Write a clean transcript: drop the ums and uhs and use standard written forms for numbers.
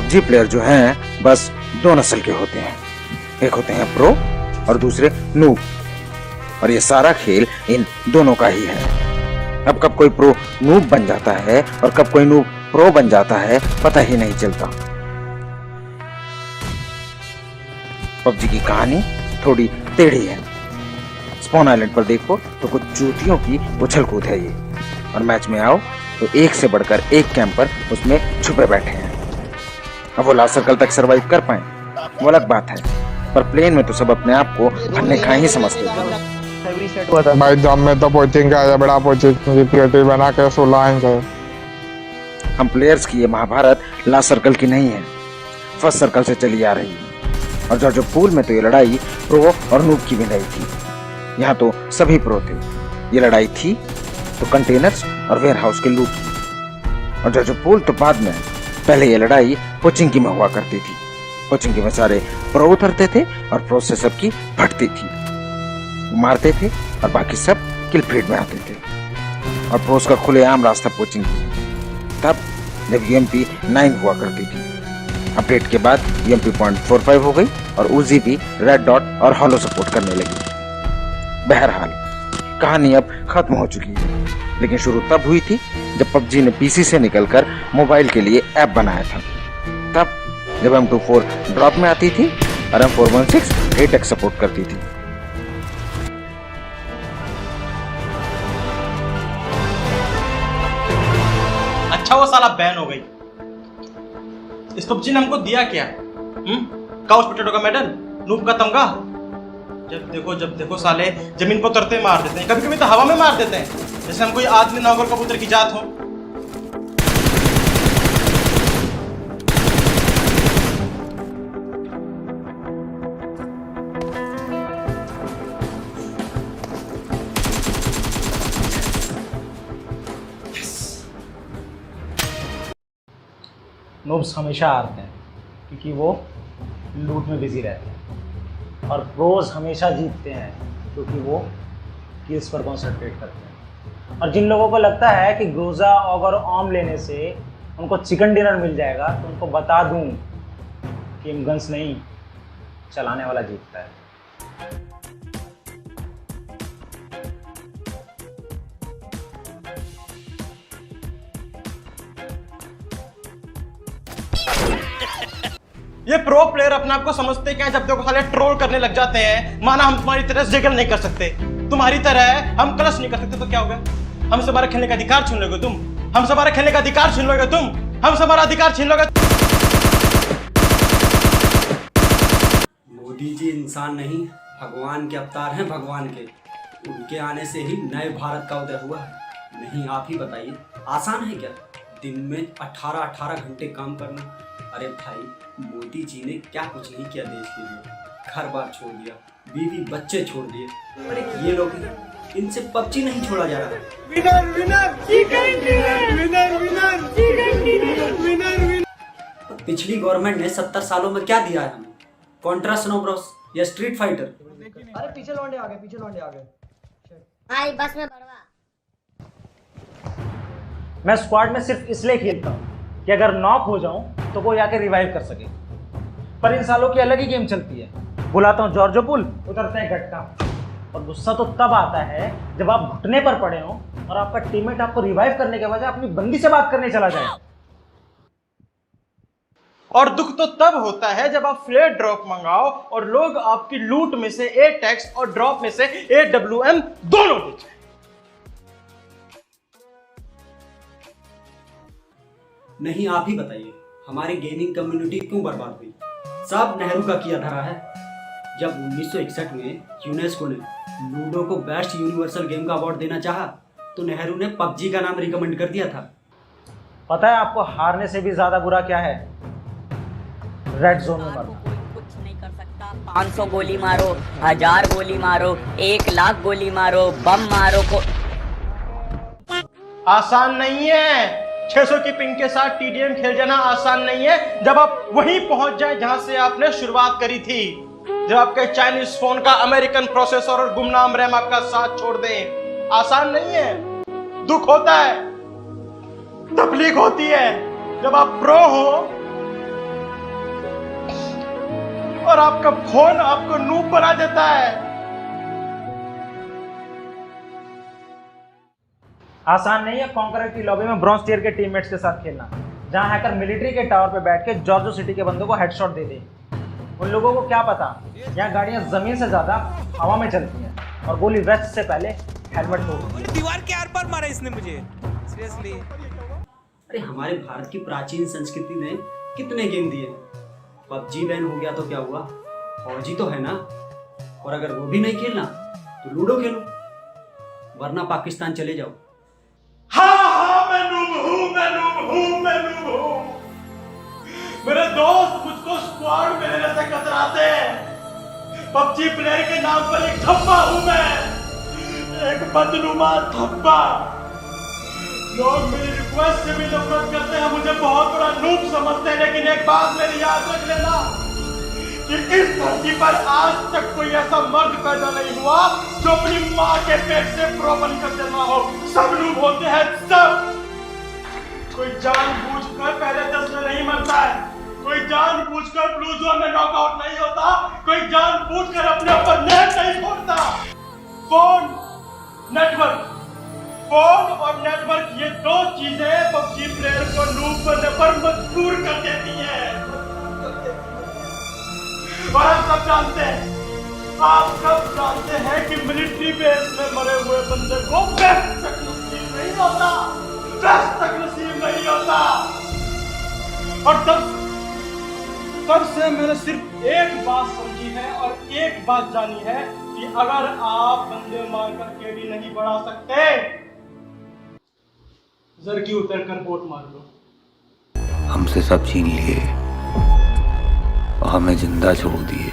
PUBG player जो हैं बस दो नस्ल के होते हैं, एक होते हैं प्रो और दूसरे नूब। और ये सारा खेल इन दोनों का ही है। अब कब कोई प्रो नूब बन जाता है और कब कोई नूब प्रो बन जाता है पता ही नहीं चलता। पबजी की कहानी थोड़ी टेढ़ी है। स्पॉन आइलैंड पर देखो तो कुछ चूतियों की उछल कूद है ये, और मैच में आओ तो एक से बढ़कर एक कैंपर उसमें छुपे बैठे हैं। अब वो लास्ट सर्कल तक सरवाइव कर पाए वो अलग बात है, पर प्लेन में तो सब अपने आप को भन्ने खा ही समझते थे। भाई जब में तो कोचिंग का बड़ा कोचिंग बना के 16 गए। हम प्लेयर्स की ये महाभारत लास्ट सर्कल की नहीं है, फर्स्ट सर्कल से चली आ रही है। और जॉर्जो पूल में तो ये लड़ाई प्रो और नूब की भी नहीं थी, यहाँ तो सभी प्रो थे। ये लड़ाई थी तो कंटेनर्स और वेयरहाउस के लूट की। और जॉर्जो पूल तो बाद में, पहले ये लड़ाई पोचिंकी में हुआ करती थी। पोचिंकी में सारे प्रो उतरते थे और प्रो से सबकी फटती थी, मारते थे और बाकी सब किल फीड में आते थे। और प्रोस का खुलेआम रास्ता पोचिंकी। तब जब यूएमपी 9 हुआ करती थी, अपडेट के बाद UMP.45 हो गई और उजी भी रेड डॉट और हॉलो सपोर्ट करने लगी। बहरहाल कहानी अब खत्म हो चुकी है, लेकिन शुरू तब हुई थी जब पबजी ने पीसी से निकलकर मोबाइल के लिए ऐप बनाया था। तब जब M24 ड्रॉप में आती थी और M416 8x सपोर्ट करती थी। अच्छा वो साला बैन हो गई। इस पबजी ने हमको दिया क्या? काउच पोटैटो का मेडल, नूब का तमगा। जब देखो साले जमीन पर उतरते मार देते हैं, कभी कभी तो हवा में मार देते हैं, जैसे हम कोई आदमी नौकर कबूतर की जात हो। नूब्स हमेशा हारते हैं क्योंकि वो लूट में बिजी रहते हैं, और प्रोज हमेशा जीतते हैं क्योंकि वो किल्स पर कॉन्सेंट्रेट करते हैं। और जिन लोगों को लगता है कि ग्रोजा और ऑम लेने से उनको चिकन डिनर मिल जाएगा, तो उनको बता दूं कि गन्स नहीं, चलाने वाला जीतता है। ये प्रो प्लेयर अपने आप को समझते क्या? जब देखो साले ट्रोल करने लग जाते हैं, माना हम तुम्हारी तरह जिगल नहीं कर सकते, तुम्हारी तरह हम क्लच नहीं कर सकते, तो क्या होगा? हमसे हमारा खेलने का अधिकार छीन लोगे तुम, हमसे हमारा खेलने का अधिकार छीन लोगे तुम, हमसे हमारा अधिकार छीन लोगे। मोदी जी इंसान नहीं, भगवान के अवतार हैं भगवान के। उनके आने से ही नए भारत का उदय हुआ है। नहीं आप ही बताइए, आसान है क्या दिन में 18 घंटे काम करना? अरे भाई, मोदी जी ने क्या कुछ नहीं किया देश के लिए। घर बार छोड़ दिया, बीवी बच्चे छोड़ दिए। अरे ये लोग, इनसे पबजी नहीं छोड़ा जा रहा। Winner winner chicken dinner, winner winner chicken dinner, winner winner. पिछली गवर्नमेंट ने 70 सालों में क्या दिया है हमें? कॉन्ट्रा स्नो ब्रोस या स्ट्रीट फाइटर? अरे पीछे लौंडे आ गए, पीछे लौंडे आ गए। भाई बस में बढ़वा। मैं स्क्वाड में सिर्फ इसलिए खेलता हूँ कि अगर नॉक हो जाऊं तो वो आके रिवाइव कर सके। पर इन सालों की अलग ही गेम चलती है। बुलाता हूँ जॉर्जो पुल, उतरता है गट्टा। और गुस्सा तो तब आता है जब आप घुटने पर पड़े हो और आपका टीममेट आपको रिवाइव करने के बजाय अपनी बंदी से बात करने चला जाए। और दुख तो तब होता है जब आप फ्लेयर ड्रॉप मंगाओ और लोग आपकी लूट में से A-टैक्स और ड्रॉप में से AWM दोनों ले जाए। नहीं आप ही बताइए, हमारी गेमिंग कम्युनिटी क्यों बर्बाद हुई? सब नेहरू का किया धरा है। जब 1961 में यूनेस्को ने लूडो को बेस्ट यूनिवर्सल गेम का अवार्ड देना चाहा, तो नेहरू ने पबजी का नाम रिकमेंड कर दिया था। पता है आपको हारने से भी ज्यादा बुरा क्या है? रेड जोन में मरना। कुछ नहीं कर सकता। 500 गोली मारो, 1000 गोली मारो, 1 लाख गोली मारो, बम मारो को आसान नहीं है। 600 की पिंग के साथ TDM खेल जाना आसान नहीं है। जब आप वहीं पहुंच जाए जहां से आपने शुरुआत करी थी, जब आपके चाइनीज फोन का अमेरिकन प्रोसेसर और गुमनाम रैम आपका साथ छोड़ दे, आसान नहीं है। दुख होता है, तकलीफ होती है। जब आप प्रो हो और आपका फोन आपको नूब बना देता है। आसान नहीं है कॉन्करर की लॉबी में ब्रॉन्ज टियर के टीममेट्स के साथ खेलना, जहां हैकर मिलिट्री के टावर पे बैठ के जॉर्जो सिटी के बंदों को हेडशॉट दे दे। उन लोगों को क्या पता यहाँ गाड़ियां जमीन से ज्यादा हवा में चलती हैं और गोली वेस्ट से पहले हेलमेट तोड़ती है। दीवार के आर पार मारा इसने मुझे, सीरियसली। अरे हमारे भारत की प्राचीन संस्कृति ने कितने गेम दिए। पबजी बैन हो गया तो क्या हुआ, फौजी तो है ना। और अगर वो भी नहीं खेलना तो लूडो खेलो, वरना पाकिस्तान चले जाओ। हाँ, मैं नूब हूँ। मेरे दोस्त मुझको स्क्वाड में लेने से कतराते हैं। पबजी प्लेयर के नाम पर एक धब्बा हूँ मैं, एक बदनुमा धब्बा। लोग मेरी रिक्वेस्ट से भी नफरत करते हैं, मुझे बहुत बड़ा नूब समझते हैं, लेकिन एक बात मेरी याद रख लेना कि इस धरती पर आज तक कोई ऐसा मर्द पैदा नहीं हुआ जो अपनी माँ के पेट से प्रो बनकर जन्मा हो। सब नूब होते हैं, सब। कोई जानबूझकर पहले 10 में नहीं मरता है, कोई जानबूझकर ब्लू जोन में नॉकआउट नहीं होता, कोई जानबूझकर अपने ऊपर नेट नहीं फोड़ता। फोन और नेटवर्क ये दो चीजें पबजी प्लेयर को नूब बनने पर मजबूर कर देती हैं। और आप सब जानते हैं कि मिलिट्री बेस में मरे हुए बंदे को बेस्ट तक नसीब नहीं होता। और तब से मैंने सिर्फ एक बात समझी है और एक बात जानी है कि अगर आप बंदे मारकर केडी नहीं बढ़ा सकते, जरगी उतर कर वोट मार लो। हमसे सब छीन लिए और हमें जिंदा छोड़ दिए।